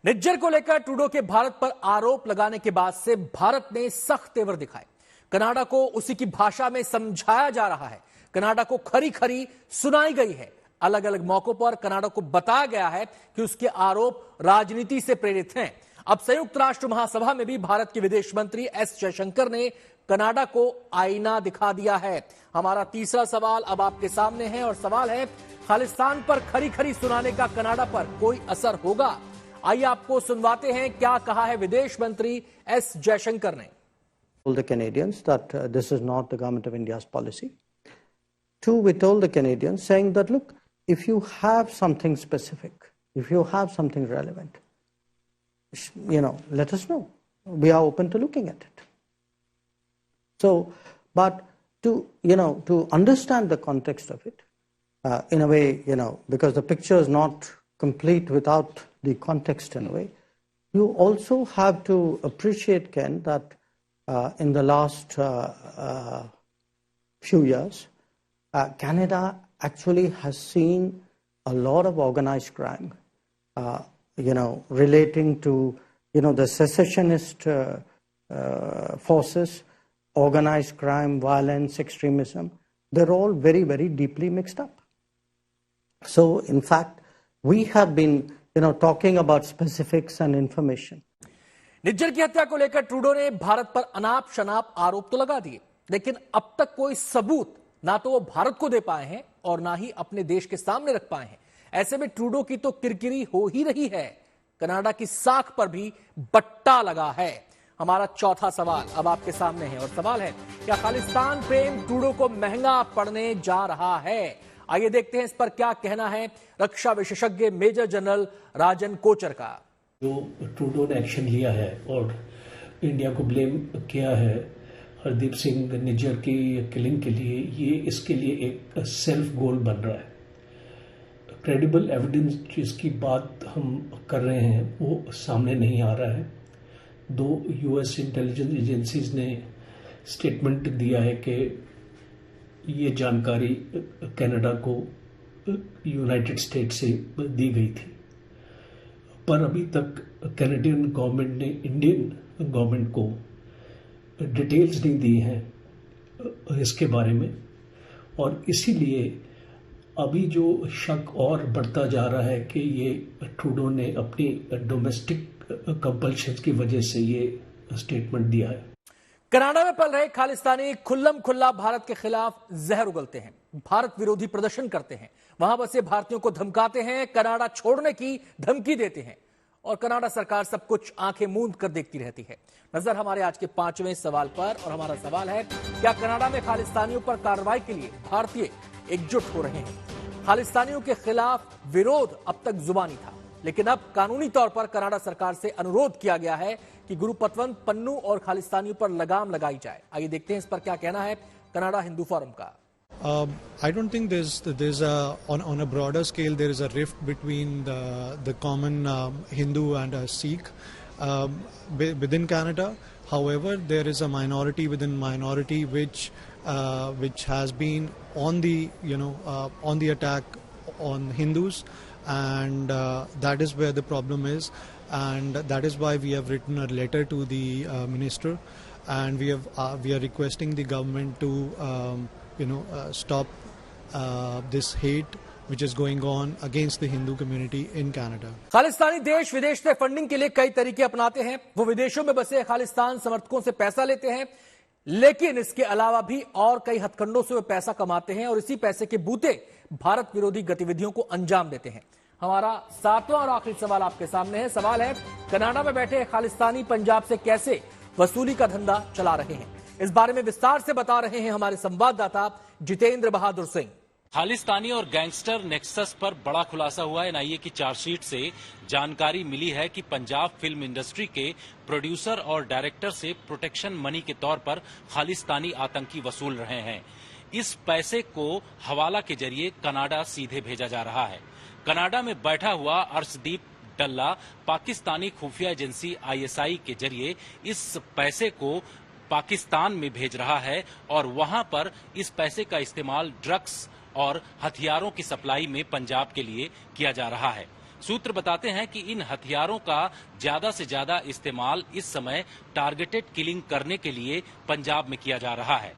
निज्जर को लेकर ट्रूडो के भारत पर आरोप लगाने के बाद से भारत ने सख्त तेवर दिखाए। कनाडा को उसी की भाषा में समझाया जा रहा है। कनाडा को खरी खरी सुनाई गई है। अलग अलग मौकों पर कनाडा को बताया गया है कि उसके आरोप राजनीति से प्रेरित हैं। अब संयुक्त राष्ट्र महासभा में भी भारत के विदेश मंत्री एस जयशंकर ने कनाडा को आईना दिखा दिया है। हमारा तीसरा सवाल अब आपके सामने है और सवाल है, खालिस्तान पर खरी खरी सुनाने का कनाडा पर कोई असर होगा? आइए आपको सुनवाते हैं क्या कहा है विदेश मंत्री एस जयशंकर ने। Told the Canadians that this is not the government of India's policy. Two, we told the Canadians saying that, look, if you have something specific, if you have something relevant, let us know. We are open to looking at it. So, but to understand the context of it, in a way, because the picture is not complete without the context in a way, you also have to appreciate, Ken, that in the last few years, Canada actually has seen a lot of organized crime, relating to, the secessionist forces, organized crime, violence, extremism. They're all very, very deeply mixed up. So, in fact, we have been, talking about specifics and information. Nijjar की हत्या को लेकर Trudeau ने भारत पर अनाप शनाप आरोप तो लगा दिए, लेकिन अब तक कोई सबूत ना तो वो भारत को दे पाए हैं और ना ही अपने देश के सामने रख पाए हैं। ऐसे में ट्रूडो की तो किरकिरी हो ही रही है, कनाडा की साख पर भी बट्टा लगा है। हमारा चौथा सवाल अब आपके सामने है और सवाल है, क्या खालिस्तान प्रेम ट्रूडो को महंगा पड़ने जा रहा है? आइए देखते हैं इस पर क्या कहना है रक्षा विशेषज्ञ मेजर जनरल राजन कोचर का। जो ट्रूडो ने एक्शन लिया है और इंडिया को ब्लेम किया है हरदीप सिंह निज्जर की किलिंग के लिए, ये इसके लिए एक सेल्फ गोल बन रहा है। क्रेडिबल एविडेंस जिसकी बात हम कर रहे हैं वो सामने नहीं आ रहा है। दो यूएस इंटेलिजेंस एजेंसीज ने स्टेटमेंट दिया है कि ये जानकारी कनाडा को यूनाइटेड स्टेट्स से दी गई थी, पर अभी तक कैनेडियन गवर्नमेंट ने इंडियन गवर्नमेंट को डिटेल्स नहीं दी हैं इसके बारे में, और इसीलिए अभी जो शक और बढ़ता जा रहा है कि ये ट्रूडो ने अपनी डोमेस्टिक कंपल्शन की वजह से ये स्टेटमेंट दिया है। कनाडा में पल रहे खालिस्तानी खुल्लम खुल्ला भारत के खिलाफ जहर उगलते हैं, भारत विरोधी प्रदर्शन करते हैं, वहां बसे भारतीयों को धमकाते हैं, कनाडा छोड़ने की धमकी देते हैं और कनाडा सरकार सब कुछ आंखें मूंद कर देखती रहती है। नजर हमारे आज के 5वें सवाल पर और हमारा सवाल है, क्या कनाडा में खालिस्तानियों पर कार्रवाई के लिए भारतीय एकजुट हो रहे हैं? खालिस्तानियों के खिलाफ विरोध अब तक जुबानी था, लेकिन अब कानूनी तौर पर कनाडा सरकार से अनुरोध किया गया है कि गुरु पतवंत पन्नू और खालिस्तानियों पर लगाम लगाई जाए। आइए देखते हैं इस पर क्या कहना है कनाडा हिंदू फोरम का। I don't think there's on a broader scale there is a rift between the common Hindu and Sikh within Canada. However, there is a minority within minority which has been on the attack on Hindus, and that is where the problem is, and that is why we have written a letter to the minister, and we are requesting the government to stop this hate which is going on against the Hindu community in Canada. Khalistani देश विदेश से funding के लिए कई तरीके अपनाते हैं। वो विदेशों में बसे खालिस्तान समर्थकों से पैसा लेते हैं, लेकिन इसके अलावा भी और कई हथकंडों से वे पैसा कमाते हैं और इसी पैसे के बूते भारत विरोधी गतिविधियों को अंजाम देते हैं। हमारा 7वां और आखिरी सवाल आपके सामने है। सवाल है, कनाडा में बैठे खालिस्तानी पंजाब से कैसे वसूली का धंधा चला रहे हैं? इस बारे में विस्तार से बता रहे हैं हमारे संवाददाता जितेंद्र बहादुर सिंह। खालिस्तानी और गैंगस्टर नेक्सस पर बड़ा खुलासा हुआ है। एनआईए की चार्जशीट से जानकारी मिली है कि पंजाब फिल्म इंडस्ट्री के प्रोड्यूसर और डायरेक्टर से प्रोटेक्शन मनी के तौर पर खालिस्तानी आतंकी वसूल रहे हैं। इस पैसे को हवाला के जरिए कनाडा सीधे भेजा जा रहा है। कनाडा में बैठा हुआ अर्शदीप डल्ला पाकिस्तानी खुफिया एजेंसी आईएसआई के जरिए इस पैसे को पाकिस्तान में भेज रहा है और वहां पर इस पैसे का इस्तेमाल ड्रग्स और हथियारों की सप्लाई में पंजाब के लिए किया जा रहा है। सूत्र बताते हैं कि इन हथियारों का ज्यादा से ज्यादा इस्तेमाल इस समय टारगेटेड किलिंग करने के लिए पंजाब में किया जा रहा है।